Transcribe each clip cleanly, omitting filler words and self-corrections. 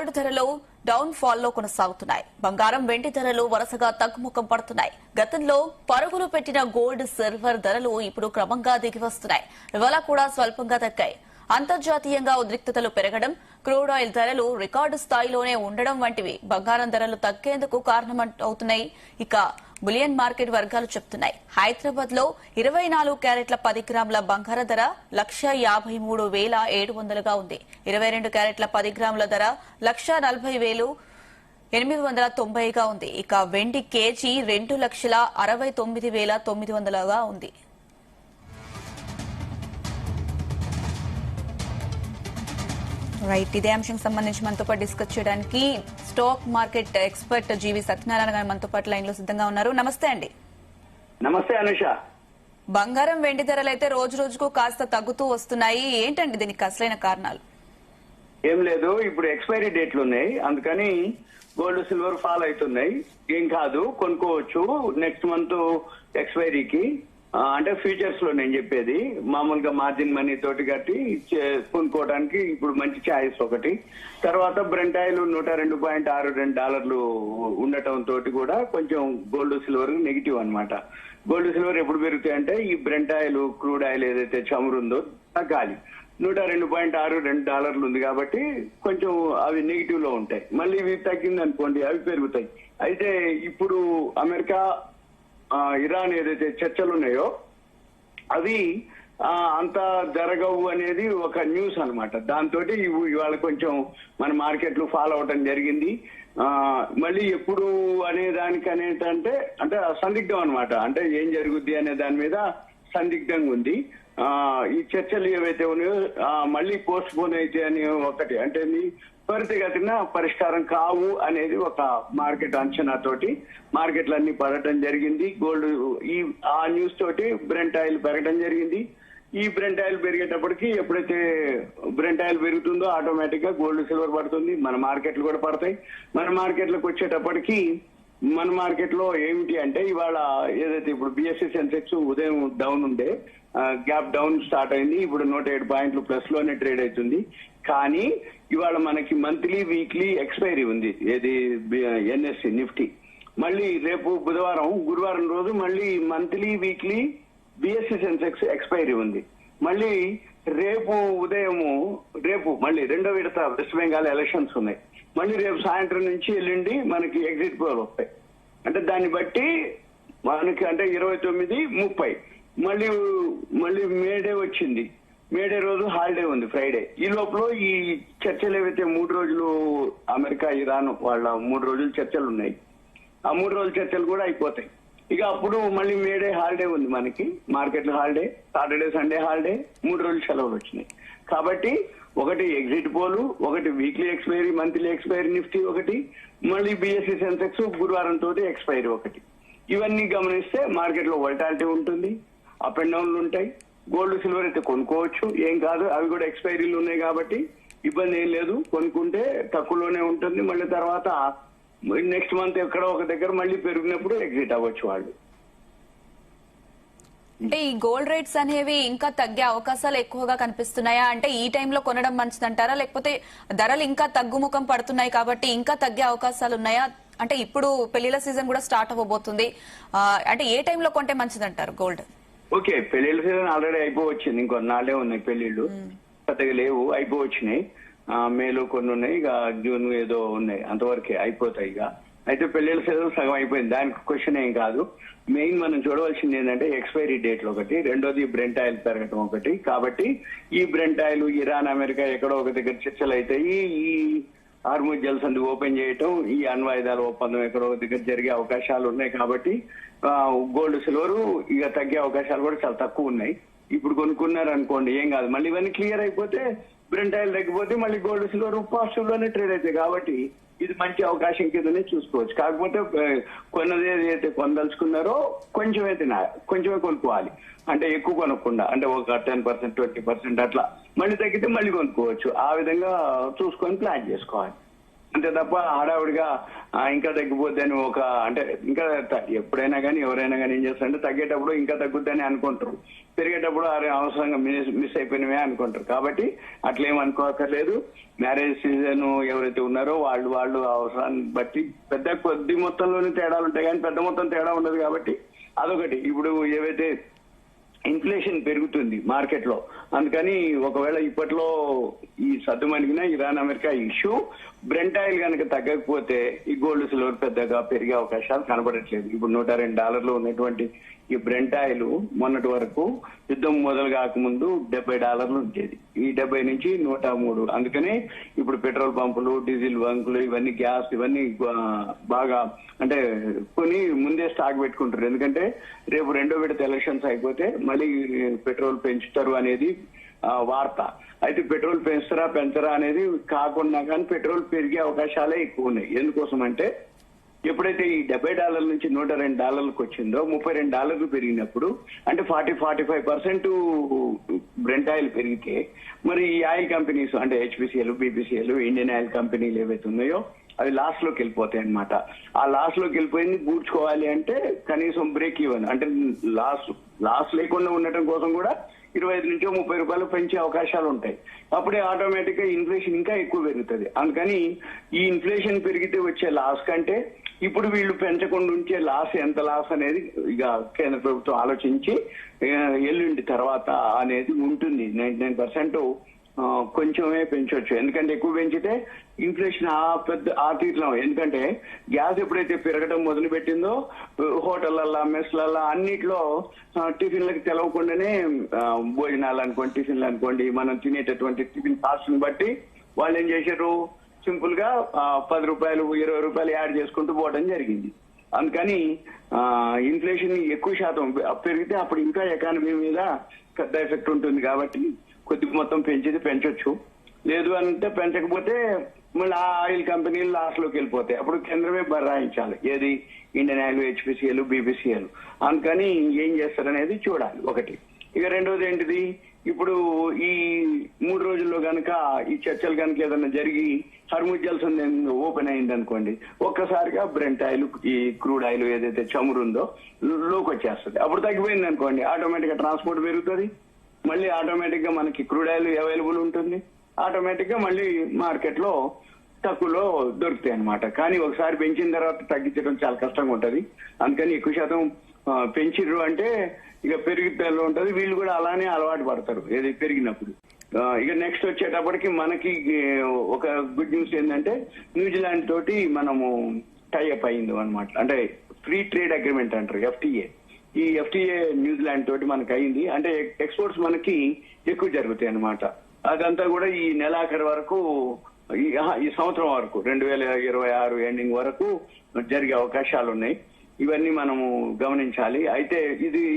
Gold ధరలు down fall లో కొనసాగుతున్నాయి. బంగారం, వెండి ధరలు వరుసగా తగ్గుముఖం పడుతున్నాయి. గతంలో పరుగులు పెట్టిన గోల్డ్, సిల్వర్ ధరలు ఇప్పుడు క్రమంగా దిగి వస్తున్నాయి. ఇవాళ కూడా స్వల్పంగా తగ్గాయి. అంతర్జాతీయంగా ఉద్రిక్తతలు పెరగడం, క్రూడ్ ఆయిల్ ధరలు రికార్డు స్థాయిలోనే ఉండడం వంటివి బంగారం ధరలు తగ్గేందుకు కారణమవుతున్నాయి. ఇక బులియన్ మార్కెట్ వర్గాలు చెప్తున్నాయి. హైదరాబాద్ లో 24 క్యారెట్ల 10 గ్రాముల బంగారం ధర 1,53,700గా ఉంది. 22 క్యారెట్ల 10 గ్రాముల ధర 1,40,890గా ఉంది. ఇక వెండి కేజీ 2,69,900గా ఉంది. రైట్, ఇదే అంశానికి సంబంధించి మనతో పాటు డిస్కస్ చేయడానికి స్టాక్ మార్కెట్ ఎక్స్పర్ట్ జీవి సత్యనారాయణ గారు మనతో పాటు లైన్ లో సిద్ధంగా ఉన్నారు. నమస్తే అండి. నమస్తే అనుష. బంగారం, వెండి ధరలు అయితే రోజు రోజుకు కాస్త తగ్గుతూ వస్తున్నాయి. ఏంటండి దీనికి అసలైన కారణాలు? ఏం లేదు, ఇప్పుడు ఎక్స్పైరీ డేట్లు ఉన్నాయి, అందుకని గోల్డ్ సిల్వర్ ఫాల్ అవుతున్నాయి. ఏం కాదు, కొనుక్కోవచ్చు నెక్స్ట్ మంత్ ఎక్స్పైరీకి. అంటే ఫ్యూచర్స్ లో నేను చెప్పేది, మామూలుగా మార్జిన్ మనీ తోటి కట్టి కొనుక్కోవడానికి ఇప్పుడు మంచి ఛాయిస్ ఒకటి. తర్వాత బ్రెంట్ ఆయిల్ $102.62 ఉండటం తోటి కూడా కొంచెం గోల్డ్ సిల్వర్ నెగిటివ్ అన్నమాట. గోల్డ్ సిల్వర్ ఎప్పుడు పెరుగుతాయంటే ఈ బ్రెంట్ ఆయిల్, క్రూడ్ ఆయిల్ ఏదైతే చమురుందో తగ్గాలి. $102.62 ఉంది కాబట్టి కొంచెం అవి నెగిటివ్ లో ఉంటాయి. మళ్ళీ ఇవి తగ్గింది అనుకోండి, అవి పెరుగుతాయి. అయితే ఇప్పుడు అమెరికా, ఇరాన్ ఏదైతే చర్చలు ఉన్నాయో అవి అంత జరగవు అనేది ఒక న్యూస్ అన్నమాట. దాంతో ఇవాళ కొంచెం మన మార్కెట్లు ఫాలో అవటం జరిగింది. మళ్ళీ ఎప్పుడు అనే దానికి అంటే సందిగ్ధం అన్నమాట. అంటే ఏం జరుగుద్ది అనే దాని మీద సందిగ్ధంగా ఉంది. ఈ చర్చలు ఏవైతే ఉన్నాయో మళ్ళీ పోస్ట్ పోన్ అయితే అని ఒకటి, అంటే త్వరితగతిన పరిష్కారం కావు అనేది ఒక మార్కెట్ అంచనా తోటి మార్కెట్లన్నీ పడటం జరిగింది. గోల్డ్ ఆ న్యూస్ తోటి బ్రెంట్ ఆయిల్ పెరగడం జరిగింది. ఈ బ్రెంట్ ఆయిల్ పెరిగేటప్పటికి ఎప్పుడైతే బ్రెంట్ ఆయిల్ పెరుగుతుందో ఆటోమేటిక్ గా గోల్డ్ సిల్వర్ పడుతుంది, మన మార్కెట్లు కూడా పడతాయి. మన మార్కెట్లకు వచ్చేటప్పటికి మన మార్కెట్ లో ఏమిటి అంటే ఇవాళ ఏదైతే ఇప్పుడు బిఎస్సి సెన్సెక్స్ ఉదయం డౌన్ ఉండే, గ్యాప్ డౌన్ స్టార్ట్ అయింది. ఇప్పుడు 107 పాయింట్లు ప్లస్ లోనే ట్రేడ్ అవుతుంది. కానీ ఇవాళ మనకి మంత్లీ, వీక్లీ ఎక్స్పైరీ ఉంది. ఏది ఎన్ఎస్సి నిఫ్టీ. మళ్ళీ రేపు గురువారం రోజు మళ్ళీ monthly, weekly BSc Sensex expiry ఉంది. మళ్ళీ రేపు మళ్ళీ రెండో విడత వెస్ట్ బెంగాల్ ఎలక్షన్స్ ఉన్నాయి. మళ్ళీ రేపు సాయంత్రం నుంచి ఎల్లుండి మనకి ఎగ్జిట్ పోల్ వస్తాయి. అంటే దాన్ని బట్టి మనకి అంటే 29, 30 మళ్ళీ మేడే వచ్చింది. మేడే రోజు హాలిడే ఉంది, ఫ్రైడే. ఈ లోపల ఈ చర్చలు ఏవైతే 3 రోజులు అమెరికా, ఇరాన్ వాళ్ళ 3 రోజులు చర్చలు ఉన్నాయి, ఆ 3 రోజుల చర్చలు కూడా అయిపోతాయి. ఇక అప్పుడు మళ్ళీ మేడే హాలిడే ఉంది మనకి, మార్కెట్లు హాలిడే, సాటర్డే, సండే హాలిడే, 3 రోజులు సెలవులు వచ్చినాయి. కాబట్టి ఒకటి ఎగ్జిట్ పోలు, ఒకటి weekly expiry, monthly expiry Nifty ఒకటి, మళ్ళీ బిఎస్సి సెన్సెక్స్ గురువారం తోటి ఎక్స్పైరీ ఒకటి. ఇవన్నీ గమనిస్తే మార్కెట్ లో వోల్టాలిటీ ఉంటుంది, అప్ అండ్ డౌన్లు ఉంటాయి. గోల్డ్, సిల్వర్ అయితే కొనుక్కోవచ్చు, ఏం కాదు, అవి కూడా ఎక్స్పైరీలు ఉన్నాయి కాబట్టి ఇబ్బంది ఏం లేదు. కొనుక్కుంటే తక్కువలోనే ఉంటుంది. మళ్ళీ తర్వాత నెక్స్ట్ మంత్ ఎక్కడో ఒక దగ్గర మళ్ళీ పెరిగినప్పుడు ఎగ్జిట్ అవ్వచ్చు వాళ్ళు. అంటే ఈ గోల్డ్ రేట్స్ అనేవి ఇంకా తగ్గే అవకాశాలు ఎక్కువగా కనిపిస్తున్నాయా? అంటే ఈ టైంలో కొనడం మంచిదంటారా, లేకపోతే ధరలు ఇంకా తగ్గుముఖం పడుతున్నాయి కాబట్టి ఇంకా తగ్గే అవకాశాలు ఉన్నాయా? అంటే ఇప్పుడు పెళ్లిళ్ల సీజన్ కూడా స్టార్ట్ అవ్వబోతుంది. అంటే ఏ టైంలో కొంటే మంచిదంటారు గోల్డ్? ఓకే, పెళ్లిళ్ళ సీజన్ ఆల్రెడీ అయిపోవచ్చింది. ఇంకో 4 ఉన్నాయి పెళ్లిళ్ళు, పెద్దగా లేవు, అయిపోవచ్చినాయి. మేలో కొన్ని ఉన్నాయి, ఇక జూన్ ఏదో ఉన్నాయి, అంతవరకే అయిపోతాయి. ఇక అయితే పెళ్లిళ్ళ సీజన్ సగం అయిపోయింది, దానికి క్వశ్చన్ ఏం కాదు. మెయిన్ మనం చూడవలసింది ఏంటంటే ఎక్స్పైరీ డేట్లు ఒకటి, రెండోది బ్రెంట్ ఆయిల్ పెరగటం ఒకటి. కాబట్టి ఈ బ్రెంట్ ఆయిల్, ఇరాన్, అమెరికా ఎక్కడో ఒక దగ్గర చర్చలు అవుతాయి. ఈ హార్ముజ్ జలసంధి ఓపెన్ చేయటం, ఈ అణ్వాయుధాల ఒప్పందం ఎక్కడో ఒక దగ్గర జరిగే అవకాశాలు ఉన్నాయి. కాబట్టి గోల్డ్, సిల్వర్ ఇక తగ్గే అవకాశాలు కూడా చాలా తక్కువ ఉన్నాయి. ఇప్పుడు కొనుక్కున్నారు అనుకోండి, ఏం కాదు. మళ్ళీ ఇవన్నీ క్లియర్ అయిపోతే బ్రెంట్ ఆయిల్ తగ్గిపోతే మళ్ళీ గోల్డ్, సిల్వర్ పాజిటివ్ లోనే ట్రేడ్ అవుతాయి. కాబట్టి ఇది మంచి అవకాశం కిందనే చూసుకోవచ్చు. కాకపోతే కొన్నది ఏదైతే కొనదలుచుకున్నారో కొంచెమే కొనుక్కోవాలి. అంటే ఎక్కువ కొనకుండా, అంటే ఒక 10%, 20% అట్లా. మళ్ళీ తగ్గితే మళ్ళీ కొనుక్కోవచ్చు. ఆ విధంగా చూసుకొని ప్లాన్ చేసుకోవాలి. అంతే తప్ప హడావుడిగా ఇంకా తగ్గిపోద్దని ఒక అంటే ఇంకా ఎప్పుడైనా కానీ ఎవరైనా కానీ ఏం చేస్తారంటే తగ్గేటప్పుడు ఇంకా తగ్గుద్దని అనుకుంటారు, పెరిగేటప్పుడు అవసరంగా మిస్ అయిపోయినవే అనుకుంటారు. కాబట్టి అట్లేం అనుకోకర్లేదు. మ్యారేజ్ సీజన్ ఎవరైతే ఉన్నారో వాళ్ళు అవసరాన్ని బట్టి పెద్ద కొద్ది మొత్తంలోనే తేడాలు ఉంటాయి కానీ పెద్ద మొత్తం తేడా ఉండదు. కాబట్టి అదొకటి. ఇప్పుడు ఏవైతే ఇన్ఫ్లేషన్ పెరుగుతుంది మార్కెట్ లో, అందుకని ఒకవేళ ఇప్పట్లో ఈ సద్దుమణిగిన Iran America issue Brent oil కనుక తగ్గకపోతే ఈ గోల్డ్ సిల్వర్ పెద్దగా పెరిగే అవకాశాలు కనబడట్లేదు. ఇప్పుడు $102 ఉన్నటువంటి ఈ బ్రెంట్ ఆయిల్ మొన్నటి వరకు యుద్ధం మొదలు కాకముందు $70 ఉండేది. ఈ 70 నుంచి 103. అందుకనే ఇప్పుడు పెట్రోల్ పంపులు, డీజిల్ బంకులు, ఇవన్నీ గ్యాస్ ఇవన్నీ బాగా అంటే కొని ముందే స్టాక్ పెట్టుకుంటారు. ఎందుకంటే రేపు రెండో విడత ఎలక్షన్స్ అయిపోతే మళ్ళీ పెట్రోల్ పెంచుతారు అనేది వార్త. అయితే పెట్రోల్ పెంచరా అనేది కాకుండా కానీ పెట్రోల్ పెరిగే అవకాశాలే ఎక్కువ ఉన్నాయి. ఎందుకోసం అంటే ఎప్పుడైతే ఈ $70 నుంచి $102 వచ్చిందో $32 పెరిగినప్పుడు అంటే 45% బ్రెంట్ ఆయిల్ పెరిగితే మరి ఈ ఆయిల్ కంపెనీస్ అంటే HPCL, BPCL, ఇండియన్ ఆయిల్ కంపెనీలు ఏవైతే ఉన్నాయో అవి లాస్ లోకి వెళ్ళిపోతాయి అనమాట. ఆ లాస్ లోకి వెళ్ళిపోయింది పూడ్చుకోవాలి అంటే కనీసం బ్రేక్ ఈవెన్ అంటే లాస్ లేకుండా ఉండటం కోసం కూడా 25 నుంచి 30 రూపాయలు పెంచే అవకాశాలు ఉంటాయి. అప్పుడే ఆటోమేటిక్ గా ఇన్ఫ్లేషన్ ఇంకా ఎక్కువ పెరుగుతుంది. అందుకని ఈ ఇన్ఫ్లేషన్ పెరిగితే వచ్చే లాస్ కంటే ఇప్పుడు వీళ్ళు పెంచకుండా ఉంచే లాస్ ఎంత లాస్ అనేది ఇక కేంద్ర ప్రభుత్వం ఆలోచించి ఎల్లుండి తర్వాత అనేది ఉంటుంది. 99% కొంచెమే పెంచవచ్చు. ఎందుకంటే ఎక్కువ పెంచితే ఇన్ఫ్లేషన్ ఆ తీరులో, ఎందుకంటే గ్యాస్ ఎప్పుడైతే పెరగడం మొదలు పెట్టిందో హోటళ్లల్లో, మెస్లల్లో అన్నిట్లో టిఫిన్లకు తెలవకుండానే భోజనాలు అనుకోండి, టిఫిన్లు అనుకోండి, మనం తినేటటువంటి టిఫిన్ కాస్ట్ ని బట్టి వాళ్ళు ఏం చేశారు, సింపుల్ గా ₹10, ₹20 యాడ్ చేసుకుంటూ పోవడం జరిగింది. అందుకని ఇన్ఫ్లేషన్ ఎక్కువ శాతం పెరిగితే అప్పుడు ఇంకా ఎకానమీ మీద పెద్ద ఎఫెక్ట్ ఉంటుంది. కాబట్టి కొద్ది మొత్తం పెంచొచ్చు. లేదు అంటే పెంచకపోతే మళ్ళీ ఆ ఆయిల్ కంపెనీలు లాస్ లోకి వెళ్ళిపోతాయి. అప్పుడు కేంద్రమే బరాయించాలి, ఏది ఇండియన్ ఆయిల్, HPCL, BPCL. అందుకని ఏం చేస్తారనేది చూడాలి ఒకటి. ఇక రెండోది ఏంటిది, ఇప్పుడు ఈ 3 రోజుల్లో కనుక ఈ చర్చలు కనుక ఏదైనా జరిగి హర్ముజ్ జల్సన్ ఓపెన్ అయింది అనుకోండి, ఒక్కసారిగా బ్రెంట్ ఆయిల్, ఈ క్రూడ్ ఆయిల్ ఏదైతే చమురు ఉందో లోకి వచ్చేస్తుంది. అప్పుడు తగ్గిపోయింది అనుకోండి, ఆటోమేటిక్ గా ట్రాన్స్పోర్ట్ పెరుగుతుంది, మళ్ళీ ఆటోమేటిక్ గా మనకి క్రూడ్ ఆయిల్ అవైలబుల్ ఉంటుంది, ఆటోమేటిక్ గా మళ్ళీ మార్కెట్ లో తక్కువలో దొరుకుతాయి అనమాట. కానీ ఒకసారి పెంచిన తర్వాత తగ్గించడం చాలా కష్టంగా ఉంటది. అందుకని ఎక్కువ శాతం పెంచిర్రు అంటే ఇక పెరుగుదల ఉంటది, వీళ్ళు కూడా అలానే అలవాటు పడతారు ఏది పెరిగినప్పుడు. ఇక నెక్స్ట్ వచ్చేటప్పటికి మనకి ఒక గుడ్ న్యూస్ ఏంటంటే న్యూజిలాండ్ తోటి మనము టైఅప్ అయింది అనమాట. అంటే ఫ్రీ ట్రేడ్ అగ్రిమెంట్ అంటారు, FTA. ఈ FTA న్యూజిలాండ్ తోటి మనకి అయింది. అంటే ఎక్స్పోర్ట్స్ మనకి ఎక్కువ జరుగుతాయి అనమాట. అదంతా కూడా ఈ నెలాఖరు వరకు, ఈ సంవత్సరం వరకు 2026 ఎండింగ్ వరకు జరిగే అవకాశాలు ఉన్నాయి. ఇవన్నీ మనము గమనించాలి. అయితే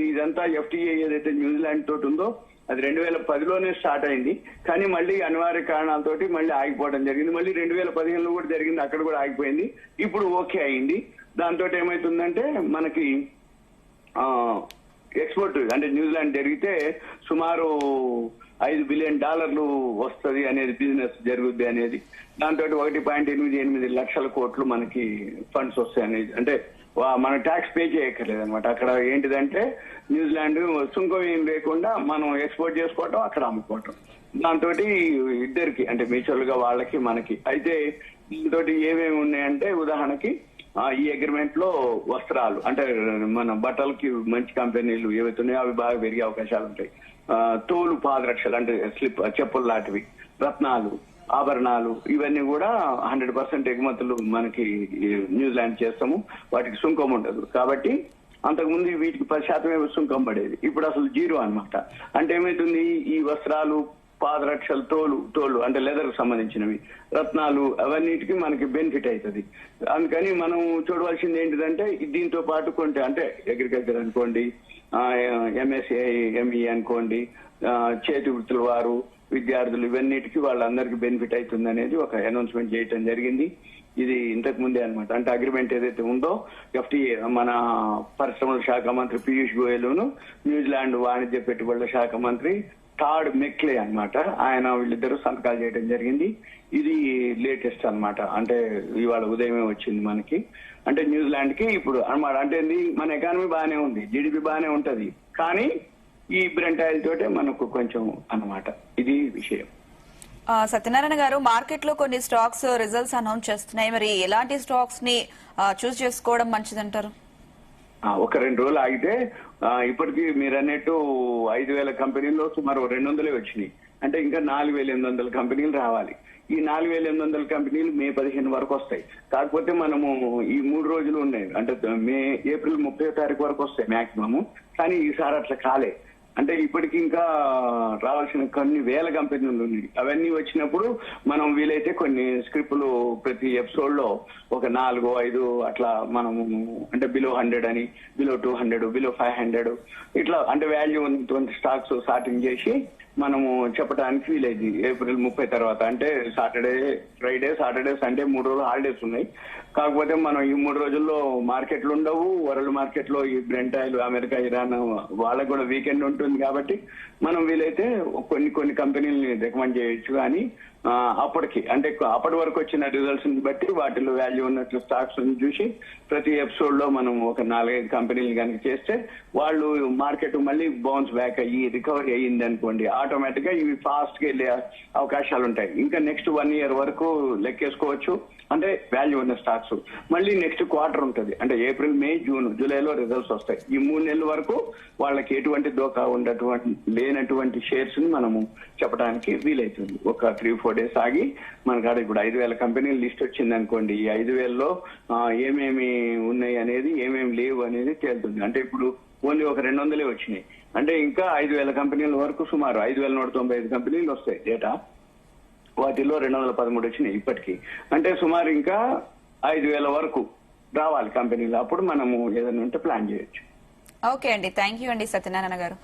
ఇదంతా FTA ఏదైతే న్యూజిలాండ్ తోటి ఉందో అది 2010లోనే స్టార్ట్ అయింది. కానీ మళ్ళీ అనివార్య కారణాలతోటి మళ్ళీ ఆగిపోవడం జరిగింది. మళ్ళీ 2015లో కూడా జరిగింది, అక్కడ కూడా ఆగిపోయింది. ఇప్పుడు ఓకే అయింది. దాంతో ఏమైతుందంటే మనకి ఎక్స్పోర్ట్ అంటే న్యూజిలాండ్ జరిగితే సుమారు $5 బిలియన్ వస్తుంది అనేది, బిజినెస్ జరుగుద్ది అనేది. దాంతో 1.88 లక్షల కోట్లు మనకి ఫండ్స్ వస్తాయి అనేది. అంటే మన ట్యాక్స్ పే చేయక్కర్లేదు అనమాట. అక్కడ ఏంటిదంటే న్యూజిలాండ్ సుంకం ఏం లేకుండా మనం ఎక్స్పోర్ట్ చేసుకోవటం, అక్కడ అమ్ముకోవటం. దాంతో ఇద్దరికి అంటే మ్యూచువల్ గా వాళ్ళకి మనకి. అయితే దీంతో ఏమేమి ఉన్నాయంటే ఉదాహరణకి ఈ అగ్రిమెంట్ లో వస్త్రాలు అంటే మన బట్టలకి మంచి కంపెనీలు ఏవైతే ఉన్నాయో అవి బాగా పెరిగే అవకాశాలు ఉంటాయి. తోలు పాదరక్షలు అంటే చెప్పులు లాంటివి, రత్నాలు, ఆభరణాలు, ఇవన్నీ కూడా 100% ఎగుమతులు మనకి న్యూజిలాండ్ చేస్తాము. వాటికి సుంకం ఉండదు. కాబట్టి అంతకుముందు వీటికి 10% సుంకం పడేది, ఇప్పుడు అసలు 0 అనమాట. అంటే ఏమైతుంది, ఈ వస్త్రాలు, పాదరక్షలు, తోలు అంటే లెదర్ కు సంబంధించినవి, రత్నాలు, అవన్నిటికీ మనకి బెనిఫిట్ అవుతుంది. అందుకని మనం చూడవలసింది ఏంటిదంటే దీంతో పాటు కొంటే అంటే అగ్రికల్చర్ అనుకోండి, MSME అనుకోండి, చేతి వృత్తుల వారు, విద్యార్థులు, ఇవన్నిటికీ వాళ్ళందరికీ బెనిఫిట్ అవుతుంది అనేది ఒక అనౌన్స్మెంట్ చేయటం జరిగింది. ఇది ఇంతకు ముందే అనమాట. అంటే అగ్రిమెంట్ ఏదైతే ఉందో FTA మన పరిశ్రమల శాఖ మంత్రి పీయూష్ గోయల్, న్యూజిలాండ్ వాణిజ్య పెట్టుబడుల శాఖ మంత్రి టాడ్ మెక్లే అన్నమాట. ఆయన వీళ్ళిద్దరూ సంతకాలు చేయడం జరిగింది. ఇది లేటెస్ట్ అన్నమాట. అంటే ఇవాళ ఉదయమే వచ్చింది మనకి. అంటే న్యూజిలాండ్ కి ఇప్పుడు అన్నమాట. అంటే మన ఎకానమీ బాగానే ఉంది, జీడిపి బాగానే ఉంటది, కానీ ఈ బ్రెంట్ ఆయిల్ తోటే మనకు కొంచెం అన్నమాట. ఇది విషయం. సత్యనారాయణ గారు, మార్కెట్ లో కొన్ని స్టాక్స్ రిజల్ట్స్ అనౌన్స్ చేస్తున్నాయి. మరి ఎలాంటి స్టాక్స్ ని చూస్ చేసుకోవడం మంచిదంటారు? ఒక 2 రోజులు ఆగితే ఇప్పటికీ మీరు అన్నట్టు 5,000 కంపెనీల్లో సుమారు 200 వచ్చినాయి. అంటే ఇంకా 4,800 కంపెనీలు రావాలి. ఈ 4,800 కంపెనీలు మే 15 వరకు వస్తాయి. కాకపోతే మనము ఈ 3 రోజులు ఉన్నాయి, అంటే ఏప్రిల్ 30వ తారీఖు వరకు వస్తాయి మాక్సిమము. కానీ ఈసారి అట్లా కాలే. అంటే ఇప్పటికి ఇంకా రావాల్సిన కొన్ని వేల కంపెనీలు ఉన్నాయి. అవన్నీ వచ్చినప్పుడు మనం వీలైతే కొన్ని స్క్రిప్టులు ప్రతి ఎపిసోడ్ లో ఒక 4-5 అట్లా మనము, అంటే బిలో 100 అని, బిలో 200, బిలో 500 ఇట్లా, అంటే వాల్యూ ఉన్నటువంటి స్టాక్స్ సార్టింగ్ చేసి మనము చెప్పడానికి వీలైంది. ఏప్రిల్ 30 తర్వాత, అంటే ఫ్రైడే, సాటర్డే, సండే 3 రోజులు హాలిడేస్ ఉన్నాయి. కాకపోతే మనం ఈ 3 రోజుల్లో మార్కెట్లు ఉండవు. వరల్డ్ మార్కెట్ లో ఈ బ్రెంట్ ఆయిల్, అమెరికా, ఇరాన్ వాళ్ళకు కూడా వీకెండ్ ఉంటుంది. కాబట్టి మనం వీలైతే కొన్ని కంపెనీలని రికమెండ్ చేయొచ్చు. కానీ అప్పటికి, అంటే అప్పటి వరకు వచ్చిన రిజల్ట్స్ ని బట్టి వాటిలో వాల్యూ ఉన్నట్లు స్టాక్స్ చూసి ప్రతి ఎపిసోడ్ లో మనం ఒక 4-5 కంపెనీలు కనుక చేస్తే వాళ్ళు మార్కెట్ మళ్ళీ బౌన్స్ బ్యాక్ అయ్యి రికవరీ అయ్యింది అనుకోండి, ఆటోమేటిక్ గా ఇవి ఫాస్ట్ గా వెళ్ళే అవకాశాలు ఉంటాయి. ఇంకా నెక్స్ట్ 1 year వరకు లెక్కేసుకోవచ్చు. అంటే వాల్యూ ఉన్న స్టాక్స్ మళ్ళీ నెక్స్ట్ క్వార్టర్ ఉంటుంది. అంటే ఏప్రిల్, మే, జూన్, జూలైలో రిజల్ట్స్ వస్తాయి. ఈ 3 నెలల వరకు వాళ్ళకి ఎటువంటి దోకా లేనటువంటి షేర్స్ ని మనము చెప్పడానికి వీలైతుంది. ఒక 3-4 days ఆగి మనకాడ ఇప్పుడు 5,000 కంపెనీల లిస్ట్ వచ్చింది అనుకోండి. ఈ 5,000లో ఏమేమి ఉన్నాయి అనేది, ఏమేమి లేవు అనేది తేలుతుంది. అంటే ఇప్పుడు ఓన్లీ ఒక 200 వచ్చినాయి. అంటే ఇంకా 5,000 కంపెనీల వరకు సుమారు 5,195 కంపెనీలు వస్తాయి డేటా. వాటిలో 213 వచ్చినాయి ఇప్పటికీ. అంటే సుమారు ఇంకా 5,000 వరకు రావాలి కంపెనీలు. అప్పుడు మనము ఏదైనా ఉంటే ప్లాన్ చేయొచ్చు. ఓకే అండి, థ్యాంక్ యూ అండి సత్యనారాయణ గారు.